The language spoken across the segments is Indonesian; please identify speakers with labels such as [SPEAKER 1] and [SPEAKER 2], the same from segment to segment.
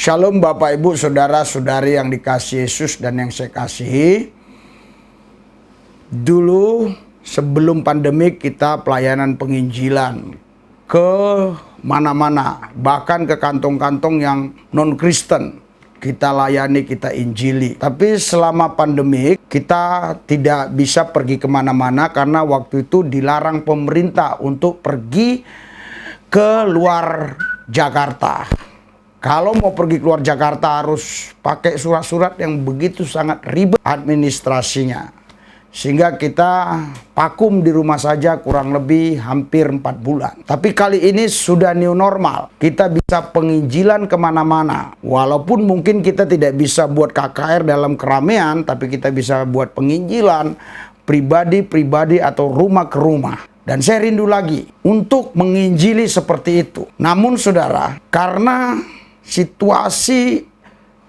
[SPEAKER 1] Shalom Bapak Ibu Saudara-saudari yang dikasihi Yesus dan yang saya kasihi. Dulu sebelum pandemi kita pelayanan penginjilan ke mana-mana, bahkan ke kantong-kantong yang non-Kristen. Kita layani, kita injili. Tapi selama pandemi kita tidak bisa pergi kemana-mana karena waktu itu dilarang pemerintah untuk pergi ke luar Jakarta. Kalau mau pergi keluar Jakarta harus pakai surat-surat yang begitu sangat ribet administrasinya. Sehingga kita vakum di rumah saja kurang lebih hampir 4 bulan. Tapi kali ini sudah new normal. Kita bisa penginjilan kemana-mana. Walaupun mungkin kita tidak bisa buat KKR dalam keramaian, tapi kita bisa buat penginjilan pribadi-pribadi atau rumah ke rumah. Dan saya rindu lagi untuk menginjili seperti itu. Namun saudara, karena situasi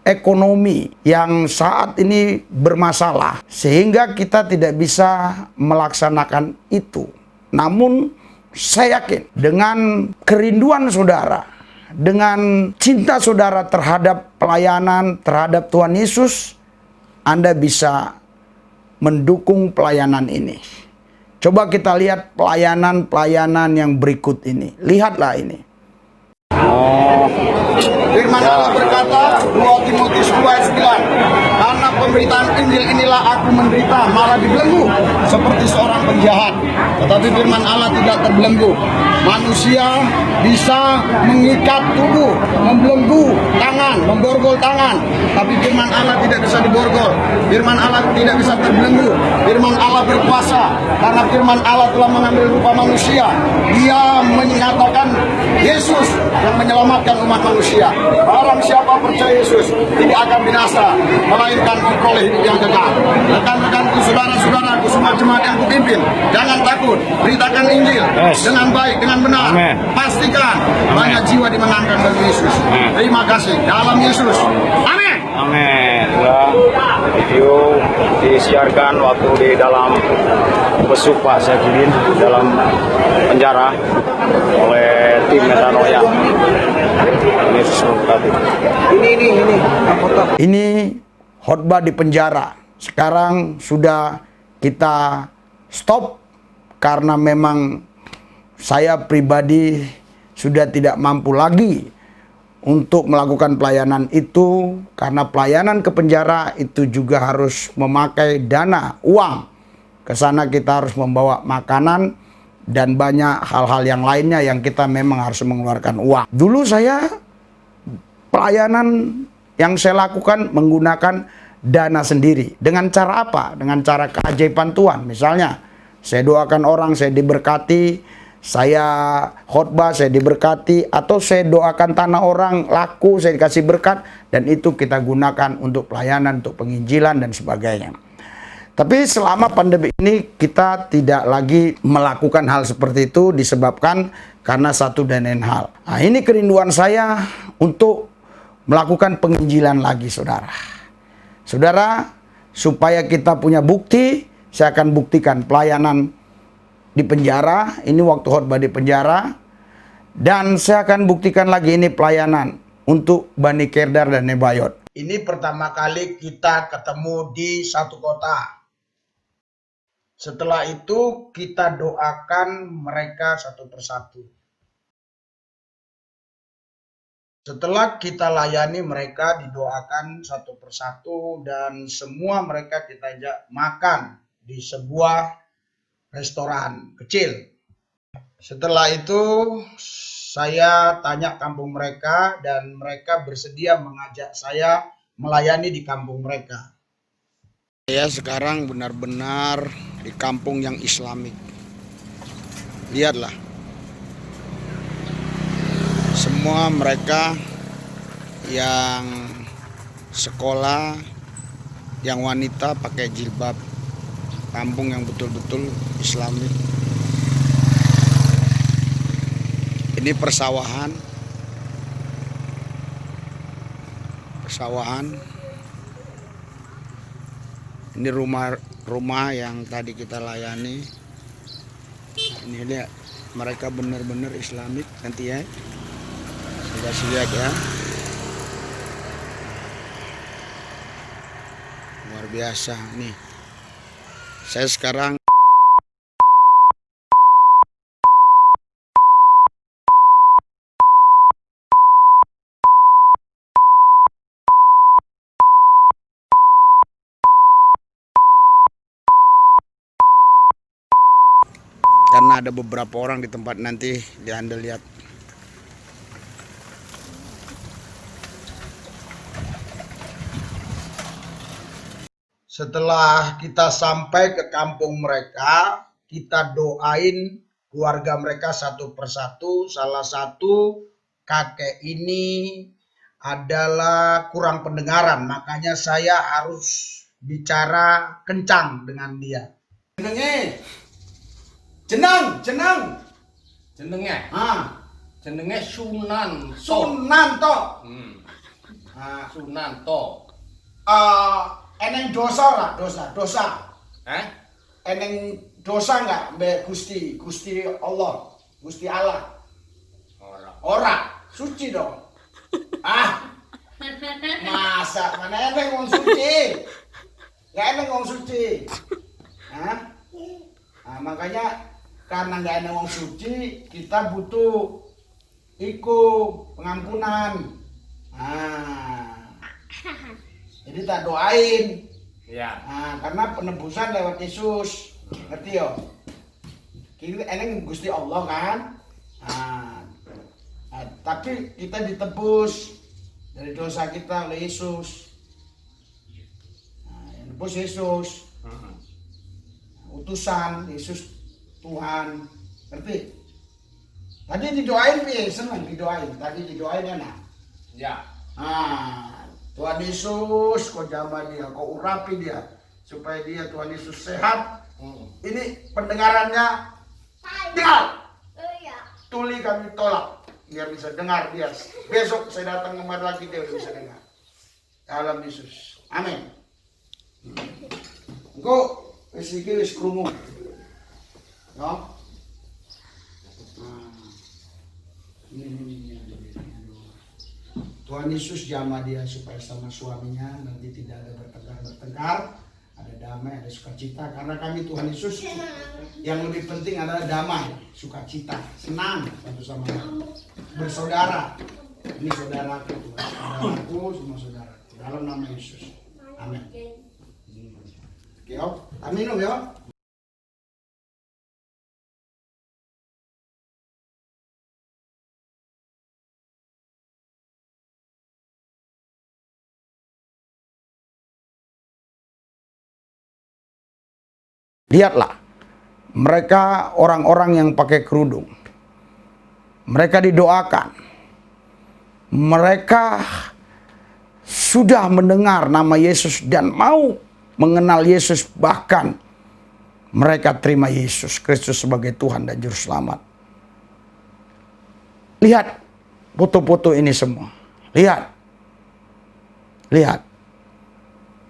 [SPEAKER 1] ekonomi yang saat ini bermasalah sehingga kita tidak bisa melaksanakan itu. Namun saya yakin dengan kerinduan saudara, dengan cinta saudara terhadap pelayanan, terhadap Tuhan Yesus, Anda bisa mendukung pelayanan ini. Coba kita lihat pelayanan-pelayanan yang berikut ini. Lihatlah ini.
[SPEAKER 2] Firman Allah berkata, 2 Timotius 2 ayat 9, karena pemberitaan Injil inilah aku menderita, malah dibelenggu seperti seorang penjahat. Tetapi firman Allah tidak terbelenggu. Manusia bisa mengikat tubuh, membelenggu tangan, memborgol tangan. Tapi firman Allah tidak bisa diborgol. Firman Allah tidak bisa terbelenggu. Firman Allah berkuasa, karena firman Allah telah mengambil rupa manusia. Dia menyatakan Yesus yang menyelamatkan umat manusia. Barang siapa percaya Yesus tidak akan binasa, melainkan memperoleh hidup yang kekal. Rekan-rekanku, saudara-saudaraku, semua jemaat yang kupimpin, jangan takut, beritakan Injil dengan baik, dengan benar. Amen. Pastikan banyak jiwa dimenangkan bagi Yesus. Terima kasih dalam Yesus. Amin.
[SPEAKER 3] Amin. Video disiarkan waktu di dalam besuk Pak Syafirin dalam penjara oleh tim Metanoia.
[SPEAKER 1] Ini khotbah di penjara. Sekarang sudah kita stop karena memang saya pribadi sudah tidak mampu lagi untuk melakukan pelayanan itu, karena pelayanan ke penjara itu juga harus memakai dana, uang. Ke sana kita harus membawa makanan dan banyak hal-hal yang lainnya yang kita memang harus mengeluarkan uang. Dulu saya pelayanan yang saya lakukan menggunakan dana sendiri. Dengan cara apa? Dengan cara keajaiban Tuhan. Misalnya, saya doakan orang, saya diberkati, saya khotbah, saya diberkati, atau saya doakan tanah orang laku, saya dikasih berkat, dan itu kita gunakan untuk pelayanan, untuk penginjilan dan sebagainya. Tapi selama pandemi ini kita tidak lagi melakukan hal seperti itu disebabkan karena satu dan lain hal. Nah, ini kerinduan saya untuk melakukan penginjilan lagi, saudara. Saudara, supaya kita punya bukti, saya akan buktikan pelayanan di penjara. Ini waktu khotbah di penjara. Dan saya akan buktikan lagi ini pelayanan untuk Bani Kerdar dan Nebayot. Ini pertama kali kita ketemu di satu kota. Setelah itu kita doakan mereka satu persatu. Setelah kita layani mereka, didoakan satu persatu, dan semua mereka kita ajak makan di sebuah restoran kecil. Setelah itu saya tanya kampung mereka dan mereka bersedia mengajak saya melayani di kampung mereka. Saya sekarang benar-benar di kampung yang Islamik. Lihatlah. Semua mereka yang sekolah, yang wanita pakai jilbab. Kampung yang betul-betul Islamik. Ini persawahan. Ini rumah yang tadi kita layani. Ini lihat, mereka benar-benar Islamik nanti ya. Kita lihat ya. biasa nih. Saya sekarang karena ada beberapa orang di tempat nanti Anda lihat. Setelah kita sampai ke kampung mereka, kita doain keluarga mereka satu persatu. Salah satu kakek ini adalah kurang pendengaran, makanya saya harus bicara kencang dengan dia. Jeneng,
[SPEAKER 4] Jenenge jenenge Sunan
[SPEAKER 1] Sunanto.
[SPEAKER 4] Sunanto.
[SPEAKER 1] Eneng dosa lah, dosa. Eneng dosa nggak mbak Gusti Allah, Gusti Allah. Ora, suci dong. Masa mana eneng wong suci? Nggak eneng wong suci. Makanya karena nggak eneng wong suci, kita butuh pengampunan. Jadi tak doain.
[SPEAKER 4] Ya.
[SPEAKER 1] Karena penebusan lewat Yesus. Ngerti yo? Kita eneng Gusti Allah kan? Tapi kita ditebus dari dosa kita oleh Yesus. Yang nebus Yesus. Utusan Yesus Tuhan. Ngerti? Tadi didoain piye? Seneng didoain. Tadi didoain enak.
[SPEAKER 4] Ya.
[SPEAKER 1] Tuhan Yesus, kau jamah dia, kau urapi dia, supaya dia Tuhan Yesus sehat. Ini pendengarannya dengar. Tuli kami tolak, biar bisa dengar dia. Besok saya datang kemari lagi dia bisa dengar. Dalam Yesus, amin. Engkau isiki wis krungu, no? Ini. Tuhan Yesus jamah dia supaya sama suaminya nanti tidak ada bertengkar, ada damai, ada sukacita. Karena kami Tuhan Yesus yang lebih penting adalah damai, sukacita, senang satu sama lain, bersaudara. Ini saudaraku, saudaraku, semua saudara. Dalam nama Yesus, amin. Oke, amin ya. Lihatlah, mereka orang-orang yang pakai kerudung. Mereka didoakan. Mereka sudah mendengar nama Yesus dan mau mengenal Yesus. Bahkan mereka terima Yesus Kristus sebagai Tuhan dan Juru Selamat. Lihat foto-foto ini semua. Lihat.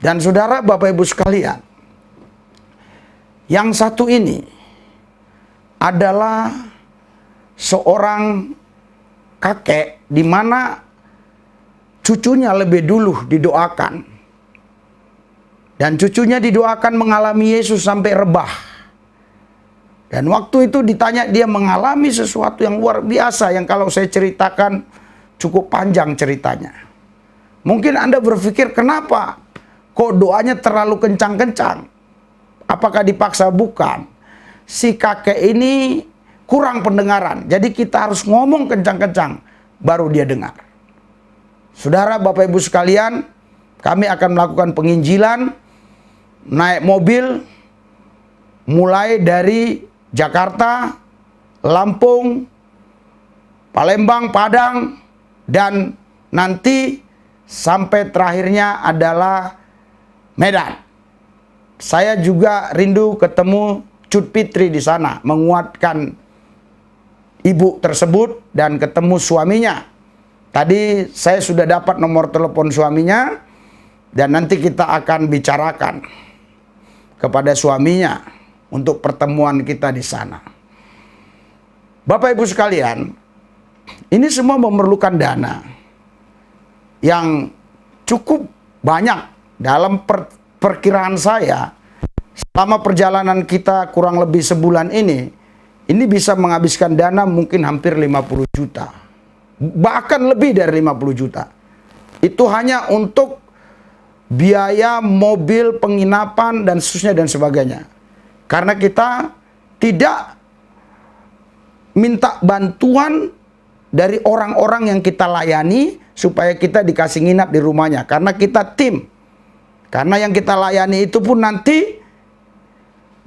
[SPEAKER 1] Dan saudara, Bapak Ibu sekalian, yang satu ini adalah seorang kakek di mana cucunya lebih dulu didoakan. Dan cucunya didoakan mengalami Yesus sampai rebah. Dan waktu itu ditanya, dia mengalami sesuatu yang luar biasa yang kalau saya ceritakan cukup panjang ceritanya. Mungkin Anda berpikir, kenapa kok doanya terlalu kencang-kencang? Apakah dipaksa? Bukan. Si kakek ini kurang pendengaran. Jadi kita harus ngomong kencang-kencang baru dia dengar. Saudara, Bapak Ibu sekalian, kami akan melakukan penginjilan naik mobil mulai dari Jakarta, Lampung, Palembang, Padang, dan nanti sampai terakhirnya adalah Medan. Saya juga rindu ketemu Cut Fitri di sana, menguatkan ibu tersebut dan ketemu suaminya. Tadi saya sudah dapat nomor telepon suaminya dan nanti kita akan bicarakan kepada suaminya untuk pertemuan kita di sana. Bapak Ibu sekalian, ini semua memerlukan dana yang cukup banyak dalam perkiraan saya, selama perjalanan kita kurang lebih sebulan ini bisa menghabiskan dana mungkin hampir 50 juta. Bahkan lebih dari 50 juta. Itu hanya untuk biaya mobil, penginapan, dan seterusnya dan sebagainya. Karena kita tidak minta bantuan dari orang-orang yang kita layani supaya kita dikasih nginap di rumahnya. Karena kita tim. Karena yang kita layani itu pun nanti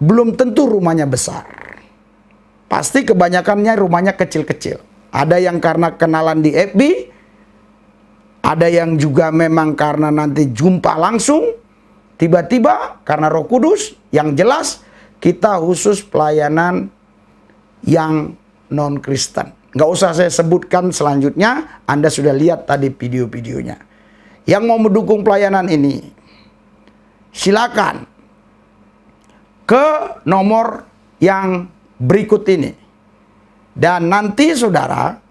[SPEAKER 1] belum tentu rumahnya besar. Pasti kebanyakannya rumahnya kecil-kecil. Ada yang karena kenalan di FB, ada yang juga memang karena nanti jumpa langsung, tiba-tiba karena Roh Kudus. Yang jelas kita khusus pelayanan yang non-Kristen. Nggak usah saya sebutkan selanjutnya, Anda sudah lihat tadi video-videonya. Yang mau mendukung pelayanan ini, silakan ke nomor yang berikut ini. Dan nanti saudara,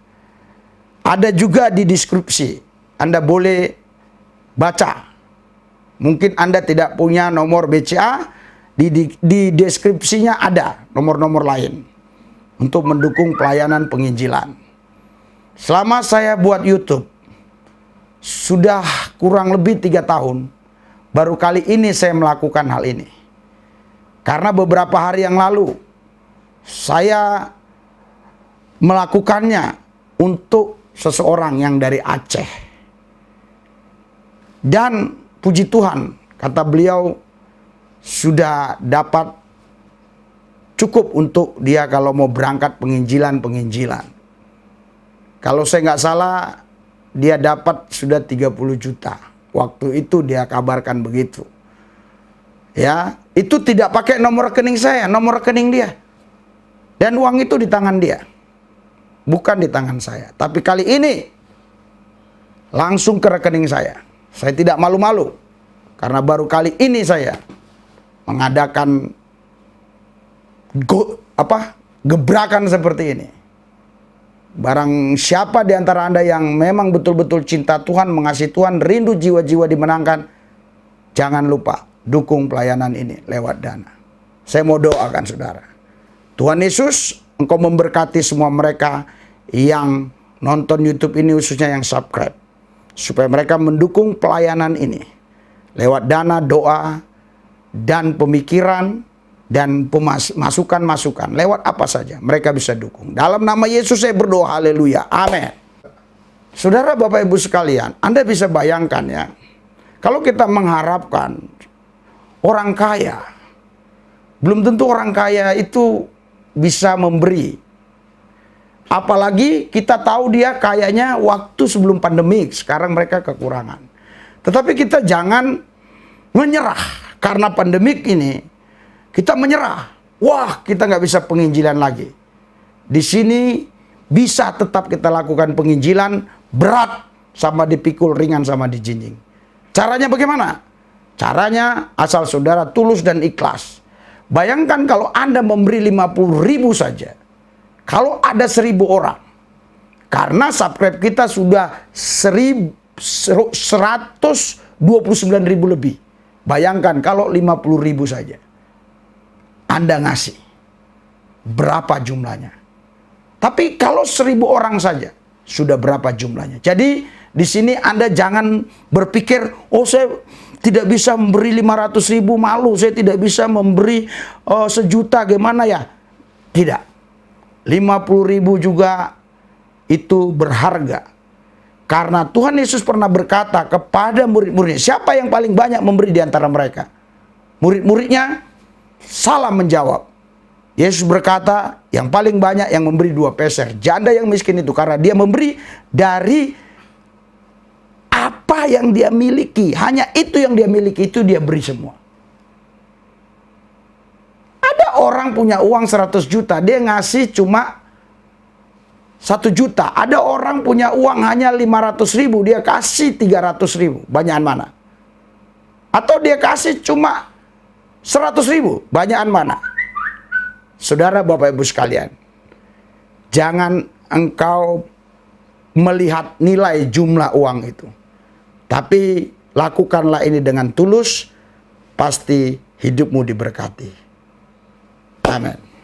[SPEAKER 1] ada juga di deskripsi. Anda boleh baca. Mungkin Anda tidak punya nomor BCA, di deskripsinya ada nomor-nomor lain untuk mendukung pelayanan penginjilan. Selama saya buat YouTube, sudah kurang lebih 3 tahun, baru kali ini saya melakukan hal ini. Karena beberapa hari yang lalu, saya melakukannya untuk seseorang yang dari Aceh. Dan puji Tuhan, kata beliau, sudah dapat cukup untuk dia kalau mau berangkat penginjilan. Kalau saya nggak salah, dia dapat sudah 30 juta. Waktu itu dia kabarkan begitu. Ya, itu tidak pakai nomor rekening saya, nomor rekening dia. Dan uang itu di tangan dia. Bukan di tangan saya. Tapi kali ini langsung ke rekening saya. Saya tidak malu-malu. Karena baru kali ini saya mengadakan gebrakan seperti ini. Barang siapa di antara Anda yang memang betul-betul cinta Tuhan, mengasihi Tuhan, rindu jiwa-jiwa dimenangkan, jangan lupa dukung pelayanan ini lewat dana. Saya mau doakan saudara. Tuhan Yesus, Engkau memberkati semua mereka yang nonton YouTube ini, khususnya yang subscribe. Supaya mereka mendukung pelayanan ini lewat dana, doa, dan pemikiran, dan masukan-masukan. Lewat apa saja mereka bisa dukung. Dalam nama Yesus saya berdoa, haleluya, amin. Saudara, Bapak Ibu sekalian, Anda bisa bayangkan ya, kalau kita mengharapkan orang kaya, belum tentu orang kaya itu bisa memberi. Apalagi kita tahu dia kayaknya waktu sebelum pandemi, sekarang mereka kekurangan. Tetapi kita jangan menyerah karena pandemik ini. Kita menyerah. Wah, kita nggak bisa penginjilan lagi. Di sini bisa tetap kita lakukan penginjilan, berat sama dipikul, ringan sama dijinjing. Caranya bagaimana? Caranya asal saudara tulus dan ikhlas. Bayangkan kalau Anda memberi 50.000 saja. Kalau ada 1.000 orang. Karena subscribe kita sudah 129.000 lebih. Bayangkan kalau 50.000 saja. Anda ngasih. Berapa jumlahnya? Tapi kalau 1.000 orang saja. Sudah berapa jumlahnya? Jadi di sini Anda jangan berpikir, oh saya tidak bisa memberi 500.000, malu. Saya tidak bisa memberi 1 juta, gimana ya? Tidak. 50.000 juga itu berharga. Karena Tuhan Yesus pernah berkata kepada murid-muridnya, siapa yang paling banyak memberi di antara mereka? Murid-muridnya salah menjawab. Yesus berkata, yang paling banyak yang memberi 2 peser. Janda yang miskin itu, karena dia memberi dari apa yang dia miliki. Hanya itu yang dia miliki, itu dia beri semua. Ada orang punya uang 100 juta, dia ngasih cuma 1 juta. Ada orang punya uang hanya 500.000, dia kasih 300.000. Banyakan mana? Atau dia kasih cuma 100.000, banyakan mana? Saudara, Bapak Ibu sekalian, jangan engkau melihat nilai jumlah uang itu. Tapi lakukanlah ini dengan tulus, pasti hidupmu diberkati. Amin.